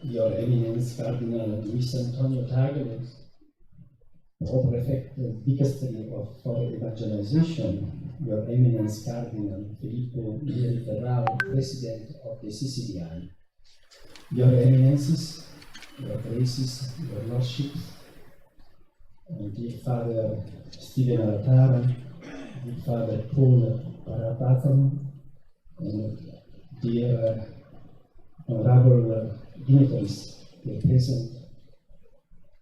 Your Eminence Cardinal Luis Antonio Tagle, Prefect Dicastery for Evangelization, Your Eminence Cardinal Filippo Neri Ferrao, President of the CCBI, Your Eminences, Your Graces, Your Lordships, dear Father Stephen Aratara, dear Father Paul Parapathan, and dear Honorable dignitaries here present,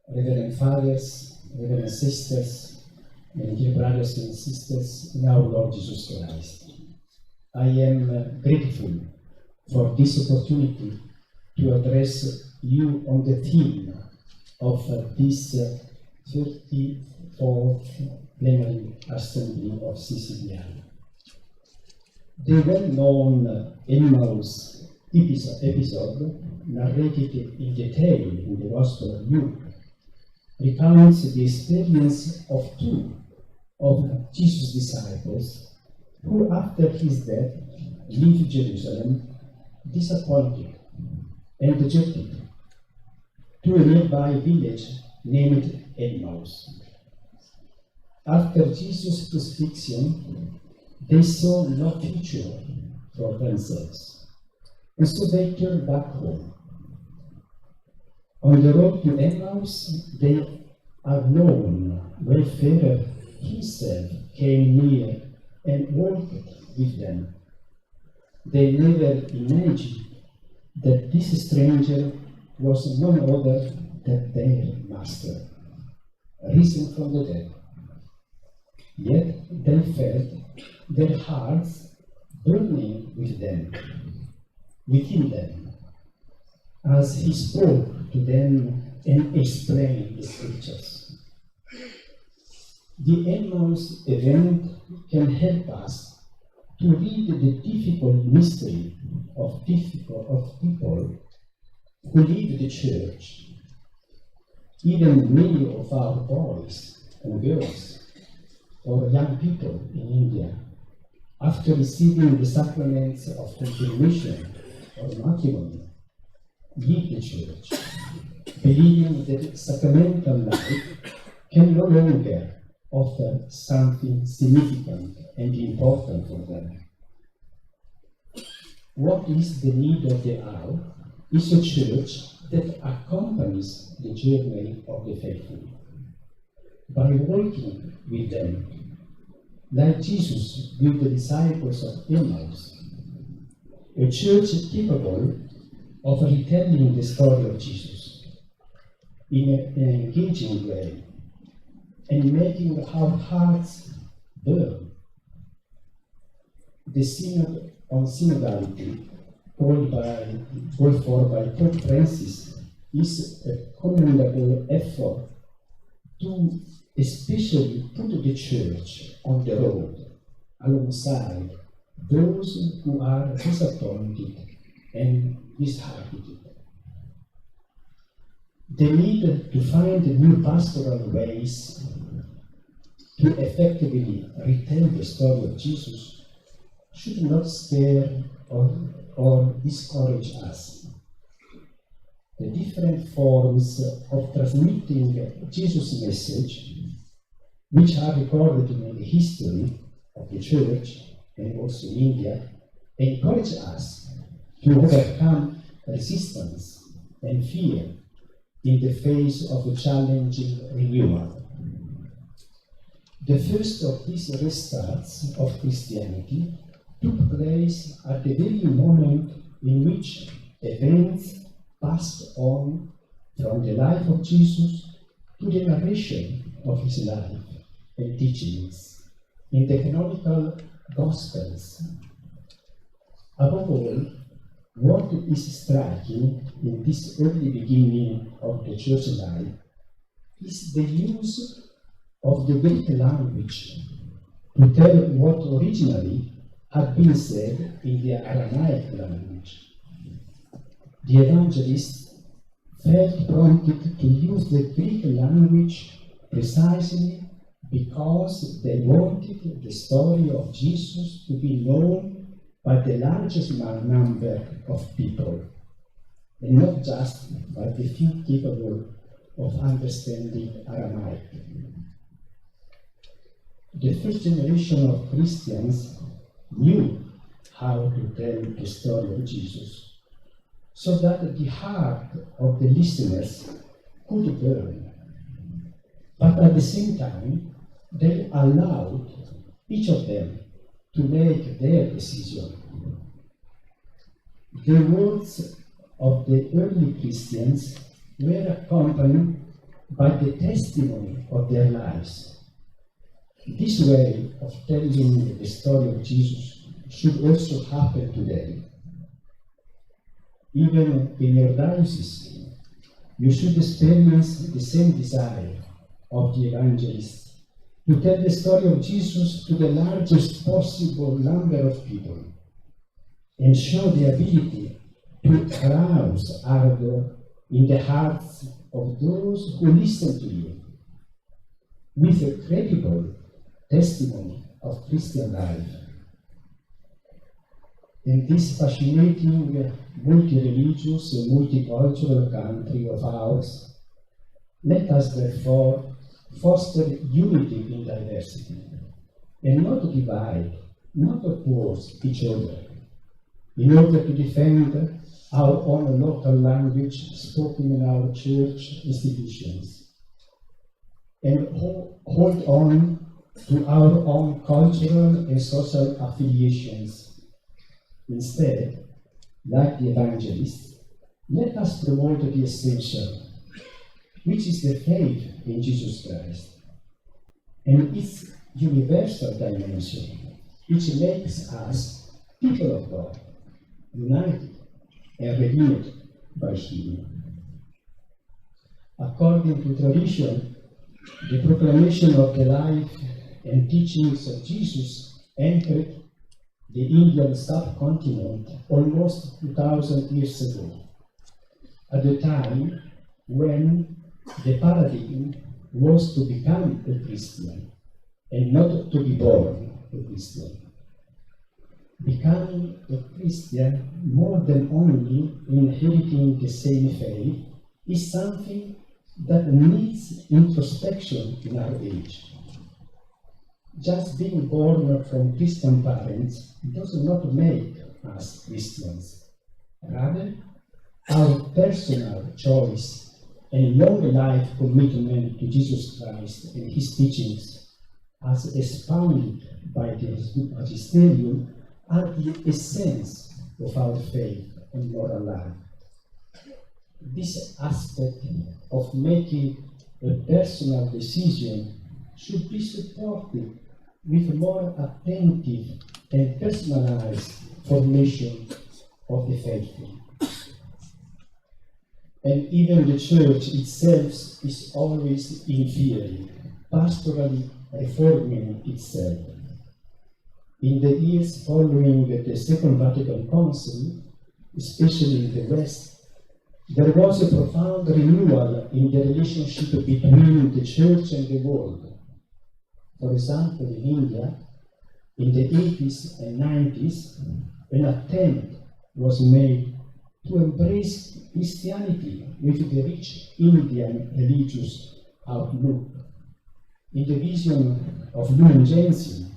Reverend Fathers, Reverend Sisters, and dear brothers and sisters in our Lord Jesus Christ. I am grateful for this opportunity to address you on the theme of this 34th Plenary Assembly of CCBI. The well-known Emmaus episode, narrated in detail in the Gospel of Luke, recounts the experience of two of Jesus' disciples who, after his death, leave Jerusalem disappointed and dejected to a nearby village named Emmaus. After Jesus' crucifixion, they saw no future for themselves, and so they turned back home. On the road to Emmaus, the unknown wayfarer himself came near and walked with them. They never imagined that this stranger was none other than their master, risen from the dead. Yet they felt their hearts burning within them, as he spoke to them and explained the scriptures. The Emmaus event can help us to read the difficult mystery of people who leave the church. Even many of our boys and girls or young people in India, after receiving the sacraments of confirmation or matrimony, leave the church, believing that sacramental life can no longer offer something significant and important for them. What is the need of the hour is a church that accompanies the journey of the faithful by walking with them, like Jesus with the disciples of Emmaus. A church capable of retelling the story of Jesus in an engaging way and making our hearts burn. The Synod on Synodality, called for by Pope Francis, is a commendable effort to especially put the Church on the road alongside those who are disappointed and disheartened. The need to find new pastoral ways to effectively retell the story of Jesus should not scare or discourage us. The different forms of transmitting Jesus' message, which are recorded in the history of the Church and also in India, encourage us to overcome resistance and fear in the face of a challenging renewal. The first of these restarts of Christianity took place at the very moment in which events passed on from the life of Jesus to the narration of his life and teachings in the canonical Gospels. Above all, what is striking in this early beginning of the church life is the use of the Greek language to tell what originally had been said in the Aramaic language. The evangelists felt prompted to use the Greek language precisely because they wanted the story of Jesus to be known by the largest number of people, and not just by the few capable of understanding Aramaic. The first generation of Christians knew how to tell the story of Jesus, so that the heart of the listeners could burn. But at the same time, they allowed each of them to make their decision. The words of the early Christians were accompanied by the testimony of their lives. This way of telling the story of Jesus should also happen today. Even in your diocese, you should experience the same desire of the evangelists to tell the story of Jesus to the largest possible number of people and show the ability to arouse ardor in the hearts of those who listen to you with a credible testimony of Christian life. In this fascinating, multi-religious and multicultural country of ours, let us therefore foster unity in diversity, and not divide, not oppose each other, in order to defend our own local language spoken in our church institutions, and hold on to our own cultural and social affiliations. Instead, like the evangelists, let us promote the essential, which is the faith in Jesus Christ, and its universal dimension, which makes us people of God, united and redeemed by Him. According to tradition, the proclamation of the life and teachings of Jesus entered the Indian subcontinent almost 2,000 years ago, at the time when the paradigm was to become a Christian and not to be born a Christian. Becoming a Christian, more than only inheriting the same faith, is something that needs introspection in our age. Just being born from Christian parents does not make us Christians. Rather, our personal choice and long life commitment to Jesus Christ and His teachings, as expounded by the Magisterium, are the essence of our faith and moral life. This aspect of making a personal decision should be supported with more attentive and personalized formation of the faithful. And even the Church itself is always in theory, pastorally reforming itself. In the years following the Second Vatican Council, especially in the West, there was a profound renewal in the relationship between the Church and the world. For example, in India, in the 80s and 90s, an attempt was made to embrace Christianity with the rich Indian religious outlook. In the vision of Lumen Gentium,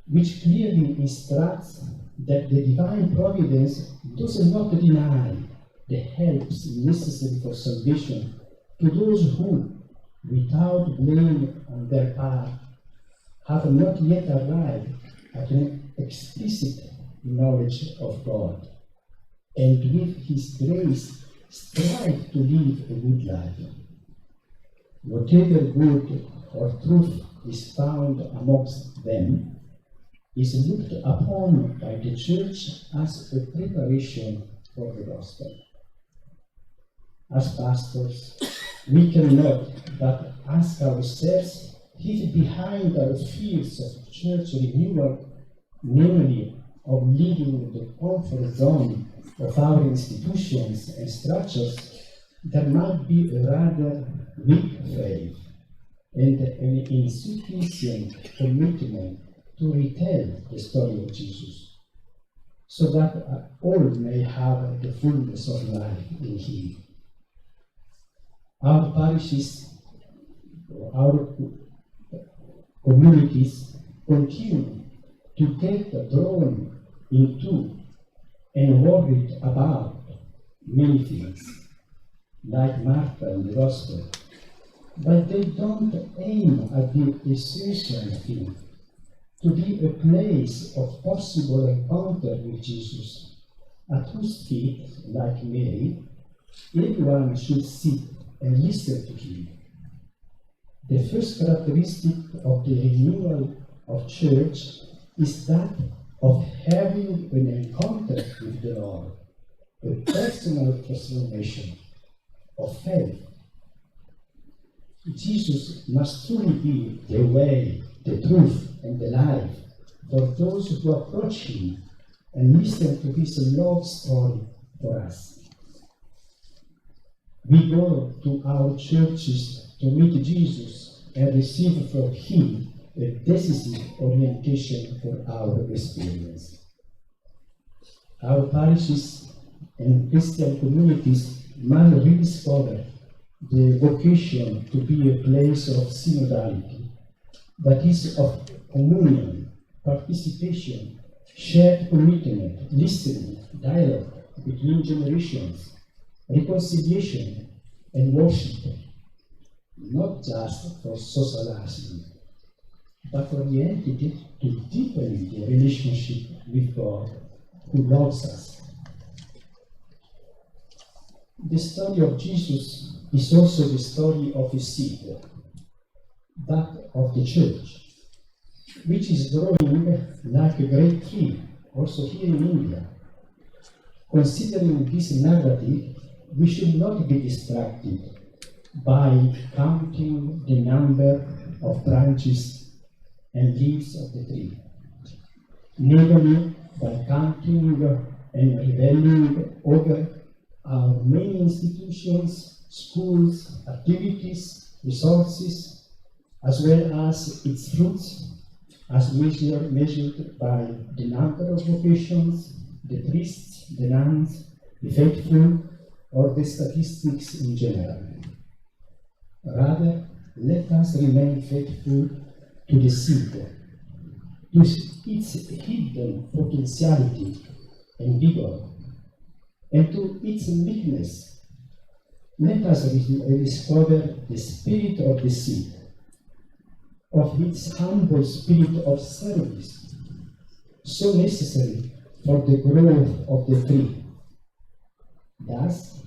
which clearly instructs that the divine providence does not deny the helps necessary for salvation to those who, without blame on their part, have not yet arrived at an explicit knowledge of God, and with His grace strive to live a good life. Whatever good or truth is found amongst them is looked upon by the Church as a preparation for the gospel. As pastors, we cannot but ask ourselves if behind our fears of church renewal, namely of leaving the comfort zone of our institutions and structures, there might be a rather weak faith and an insufficient commitment to retell the story of Jesus. so that all may have the fullness of life in Him. Our parishes, our communities continue to get drawn into and worried about many things, like Martha in the Gospel, but they don't aim at the essential thing, to be a place of possible encounter with Jesus, at whose feet, like Mary, everyone should sit and listen to Him. The first characteristic of the renewal of church is that of having an encounter with the Lord, a personal transformation of faith. Jesus must truly be the way, the truth, and the life for those who approach Him and listen to His love story for us. We go to our churches to meet Jesus and receive from Him a decisive orientation for our experience. Our parishes and Christian communities must rediscover the vocation to be a place of synodality, that is, of communion, participation, shared commitment, listening, dialogue between generations, reconciliation, and worship, not just for socializing, but oriented to deepen the relationship with God, who loves us. The story of Jesus is also the story of His seed, that of the church, which is growing like a great tree, also here in India. Considering this narrative, we should not be distracted by counting the number of branches and leaves of the tree, neither by counting and reveling over our many institutions, schools, activities, resources, as well as its fruits, as measured by the number of vocations, the priests, the nuns, the faithful, or the statistics in general. Rather, let us remain faithful to the seed, to its hidden potentiality and vigor, and to its meekness. Let us rediscover the spirit of the seed, of its humble spirit of service, so necessary for the growth of the tree. Thus,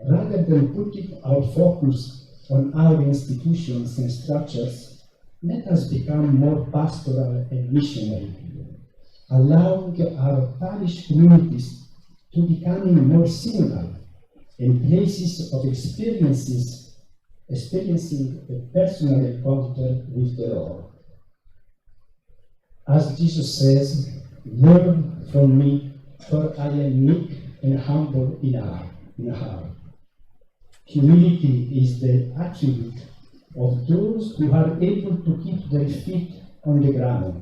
rather than putting our focus on our institutions and structures, let us become more pastoral and missionary, allowing our parish communities to become more synodal and places of experiencing a personal encounter with the Lord. As Jesus says, "Learn from me, for I am meek and humble in heart." Humility is the attribute of those who are able to keep their feet on the ground,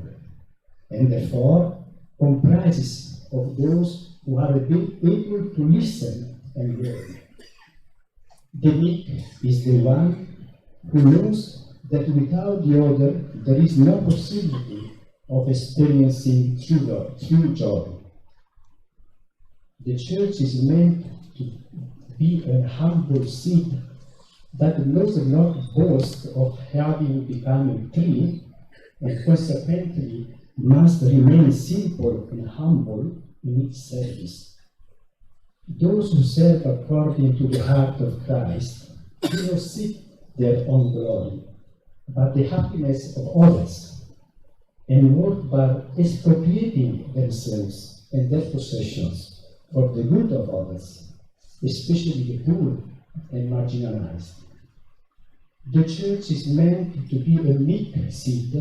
and therefore comprises of those who are able to listen and learn. The meek is the one who knows that without the other there is no possibility of experiencing true joy. The church is meant to be a humble seed that does not boast of having become a tree, and consequently must remain simple and humble in its service. Those who serve according to the heart of Christ do not seek their own glory, but the happiness of others, and work by expropriating themselves and their possessions for the good of others, especially the poor and marginalized. The church is meant to be a meek seed,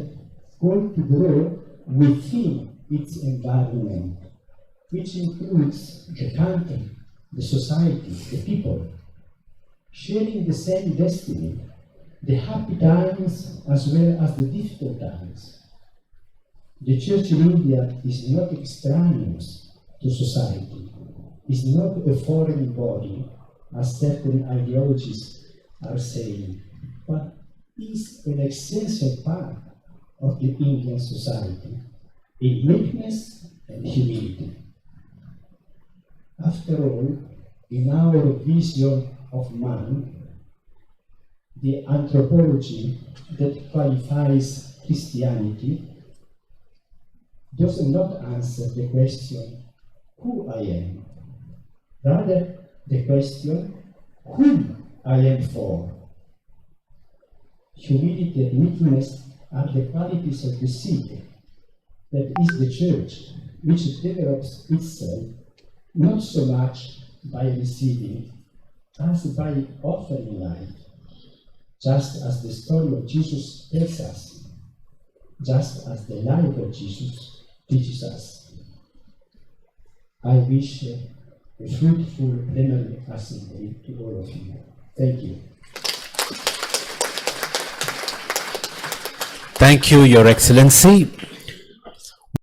going to grow within its environment, which includes the country, the society, the people, sharing the same destiny, the happy times as well as the difficult times. The church in India is not extraneous to society is not a foreign body, as certain ideologies are saying, but is an essential part of the Indian society in meekness and humility. After all, in our vision of man, the anthropology that qualifies Christianity does not answer the question, who I am? Rather, the question, whom I am for. Humility and meekness are the qualities of the seeker, that is the church, which develops itself not so much by receiving as by offering life, just as the story of Jesus tells us, just as the life of Jesus teaches us. I wish a fruitful plenary assembly to all of you. Thank you. Thank you, Your Excellency.